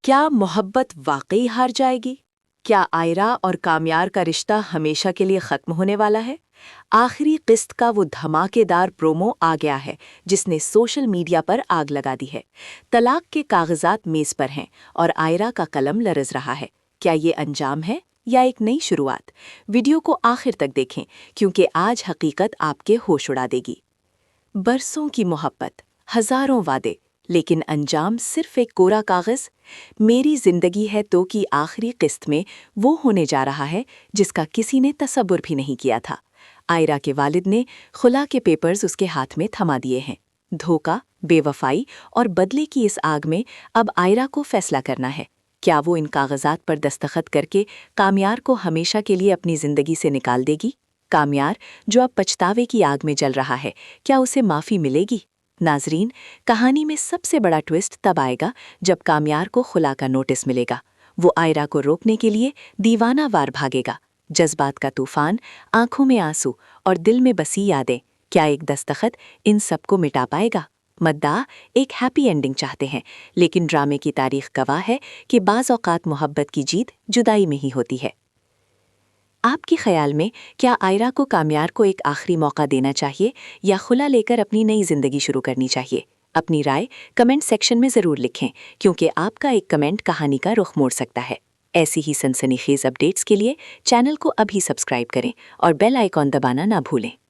کیا محبت واقعی ہار جائے گی؟ کیا آئرہ اور کامیار کا رشتہ ہمیشہ کے لیے ختم ہونے والا ہے؟ آخری قسط کا وہ دھماکے دار پرومو آ گیا ہے جس نے سوشل میڈیا پر آگ لگا دی ہے۔ طلاق کے کاغذات میز پر ہیں اور آئرہ کا قلم لرز رہا ہے۔ کیا یہ انجام ہے یا ایک نئی شروعات؟ ویڈیو کو آخر تک دیکھیں کیونکہ آج حقیقت آپ کے ہوش اڑا دے گی۔ برسوں کی محبت، ہزاروں وعدے، لیکن انجام صرف ایک کورا کاغذ۔ میری زندگی ہے تو کی آخری قسط میں وہ ہونے جا رہا ہے جس کا کسی نے تصور بھی نہیں کیا تھا۔ آئرہ کے والد نے خلا کے پیپرز اس کے ہاتھ میں تھما دیے ہیں۔ دھوکہ، بے وفائی اور بدلے کی اس آگ میں اب آئرہ کو فیصلہ کرنا ہے۔ کیا وہ ان کاغذات پر دستخط کر کے کامیار کو ہمیشہ کے لیے اپنی زندگی سے نکال دے گی؟ کامیار جو اب پچھتاوے کی آگ میں جل رہا ہے، کیا اسے معافی ملے گی؟ ناظرین، کہانی میں سب سے بڑا ٹوئسٹ تب آئے گا جب کامیار کو خلا کا نوٹس ملے گا۔ وہ آئرہ کو روکنے کے لیے دیوانہ وار بھاگے گا۔ جذبات کا طوفان، آنکھوں میں آنسو اور دل میں بسی یادیں، کیا ایک دستخط ان سب کو مٹا پائے گا؟ مدعا ایک ہیپی اینڈنگ چاہتے ہیں، لیکن ڈرامے کی تاریخ گواہ ہے کہ بعض اوقات محبت کی جیت جدائی میں ہی ہوتی ہے۔ آپ کے خیال میں کیا آئرہ کو کامیار کو ایک آخری موقع دینا چاہیے یا خلا لے کر اپنی نئی زندگی شروع کرنی چاہیے؟ اپنی رائے کمنٹ سیکشن میں ضرور لکھیں کیونکہ آپ کا ایک کمنٹ کہانی کا رخ موڑ سکتا ہے۔ ایسی ہی سنسنی خیز اپڈیٹس کے لیے چینل کو ابھی سبسکرائب کریں اور بیل آئیکن دبانا نہ بھولیں۔